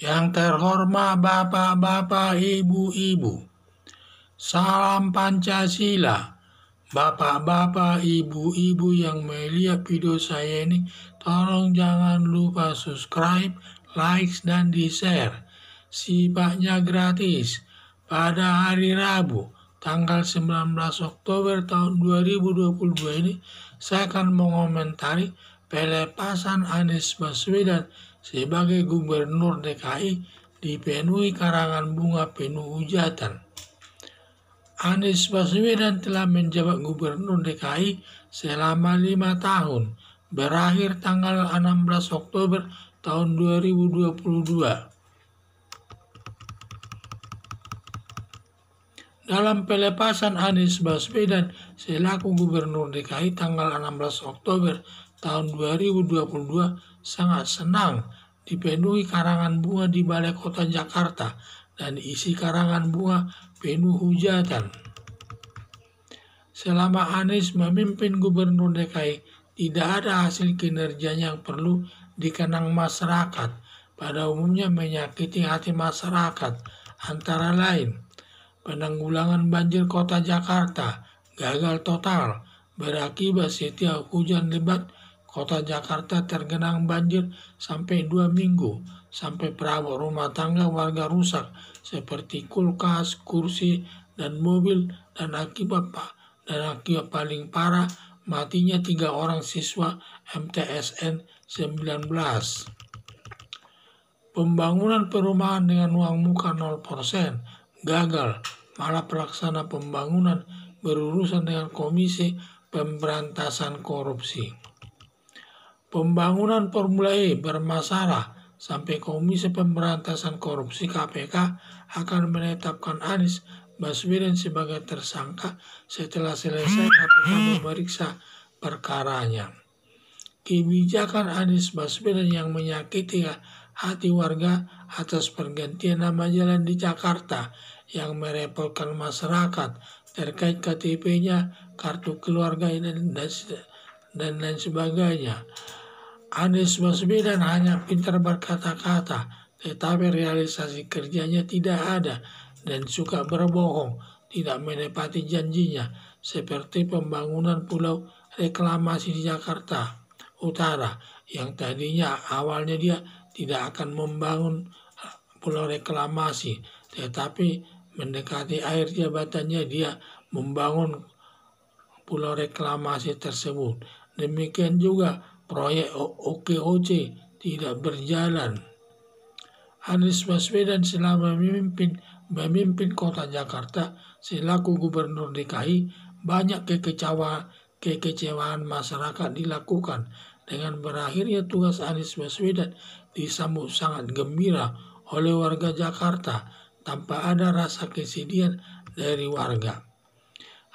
Yang terhormat Bapak-bapak, Ibu-ibu, salam Pancasila. Bapak-bapak, Ibu-ibu yang melihat video saya ini, tolong jangan lupa subscribe, like, dan di-share. Sifatnya gratis. Pada hari Rabu, tanggal 19 Oktober tahun 2022 ini, saya akan mengomentari pelepasan Anies Baswedan sebagai Gubernur DKI dipenuhi karangan bunga penuh hujatan. Anies Baswedan telah menjabat Gubernur DKI selama 5 tahun, berakhir tanggal 16 Oktober tahun 2022. Dalam pelepasan Anies Baswedan selaku Gubernur DKI tanggal 16 Oktober tahun 2022 sangat senang dipenuhi karangan bunga di Balai Kota Jakarta dan isi karangan bunga penuh hujatan. Selama Anies memimpin Gubernur DKI, tidak ada hasil kinerjanya yang perlu dikenang masyarakat. Pada umumnya menyakiti hati masyarakat, antara lain penanggulangan banjir Kota Jakarta gagal total, berakibat setiap hujan lebat Kota Jakarta tergenang banjir sampai 2 minggu, sampai perabot rumah tangga warga rusak seperti kulkas, kursi, dan mobil, dan akibat paling parah matinya 3 orang siswa MTSN 19. Pembangunan perumahan dengan uang muka 0% gagal, malah pelaksana pembangunan berurusan dengan Komisi Pemberantasan Korupsi. Pembangunan Formula E bermasalah sampai Komisi Pemberantasan Korupsi KPK akan menetapkan Anies Baswedan sebagai tersangka setelah selesai KPK memeriksa perkaranya. Kebijakan Anies Baswedan yang menyakiti hati warga atas pergantian nama jalan di Jakarta yang merepotkan masyarakat terkait KTP-nya, kartu keluarga, dan lain sebagainya. Anies Baswedan hanya pintar berkata-kata, tetapi realisasi kerjanya tidak ada dan suka berbohong, tidak menepati janjinya, seperti pembangunan pulau reklamasi di Jakarta Utara, yang tadinya awalnya dia tidak akan membangun pulau reklamasi, tetapi mendekati akhir jabatannya dia membangun pulau reklamasi tersebut. Demikian juga proyek OKOC tidak berjalan. Anies Baswedan selama memimpin Kota Jakarta selaku Gubernur DKI, banyak kekecewaan masyarakat dilakukan. Dengan berakhirnya tugas Anies Baswedan disambut sangat gembira oleh warga Jakarta tanpa ada rasa kesedihan dari warga.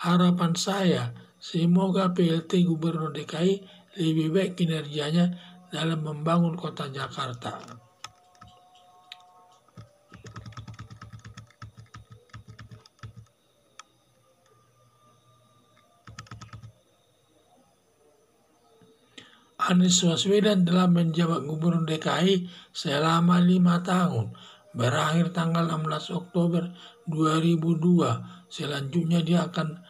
Harapan saya, semoga PLT Gubernur DKI lebih baik kinerjanya dalam membangun Kota Jakarta. Anies Baswedan telah menjabat Gubernur DKI selama 5 tahun, berakhir tanggal 16 Oktober 2002. Selanjutnya dia akan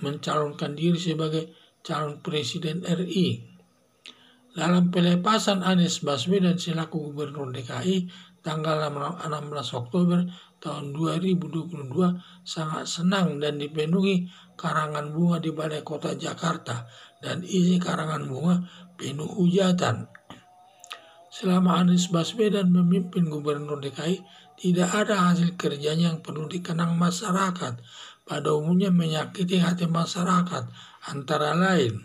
mencalonkan diri sebagai calon Presiden RI. Dalam pelepasan Anies Baswedan selaku Gubernur DKI tanggal 16 Oktober tahun 2022 sangat senang dan dipenuhi karangan bunga di Balai Kota Jakarta dan isi karangan bunga penuh hujatan. Selama Anies Baswedan memimpin Gubernur DKI, tidak ada hasil kerjanya yang perlu dikenang masyarakat. Pada umumnya menyakiti hati masyarakat, antara lain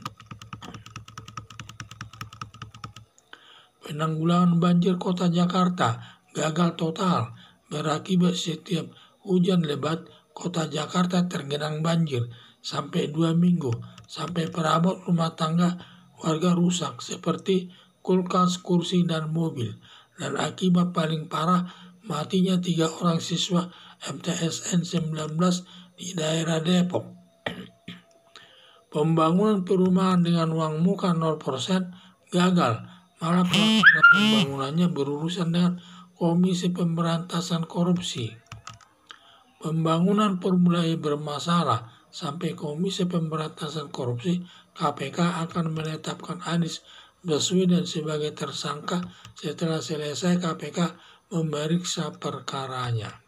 penanggulangan banjir Kota Jakarta gagal total, berakibat setiap hujan lebat Kota Jakarta tergenang banjir sampai 2 minggu, sampai perabot rumah tangga warga rusak seperti kulkas, kursi, dan mobil, dan akibat paling parah matinya 3 orang siswa MTSN 19 di daerah Depok. Pembangunan perumahan dengan uang muka 0% gagal, malah pelaksanaan pembangunannya berurusan dengan Komisi Pemberantasan Korupsi. Pembangunan formula E bermasalah sampai Komisi Pemberantasan Korupsi KPK akan menetapkan Anies Baswedan sebagai tersangka setelah selesai KPK memeriksa perkaranya.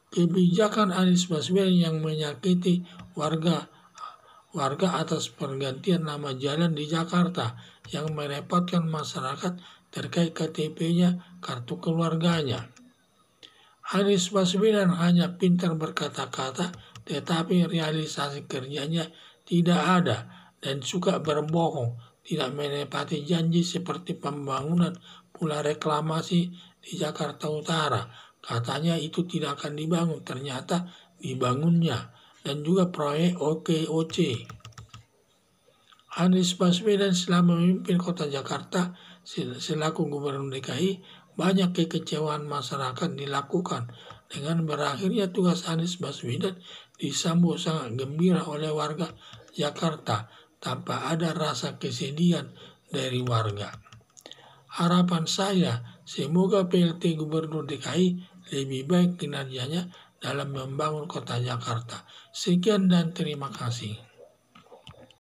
Kebijakan Anies Baswedan yang menyakiti warga atas pergantian nama jalan di Jakarta yang merepotkan masyarakat terkait KTP-nya, kartu keluarganya. Anies Baswedan hanya pintar berkata-kata, tetapi realisasi kerjanya tidak ada dan suka berbohong, tidak menepati janji seperti pembangunan pula reklamasi di Jakarta Utara. Katanya itu tidak akan dibangun, ternyata dibangunnya, dan juga proyek OKOC. Anies Baswedan selama memimpin kota Jakarta selaku Gubernur DKI, banyak kekecewaan masyarakat dilakukan dengan berakhirnya tugas Anies Baswedan disambut sangat gembira oleh warga Jakarta tanpa ada rasa kesedihan dari warga. Harapan saya, semoga PLT Gubernur DKI lebih baik kinerjanya dalam membangun kota Jakarta. Sekian dan terima kasih.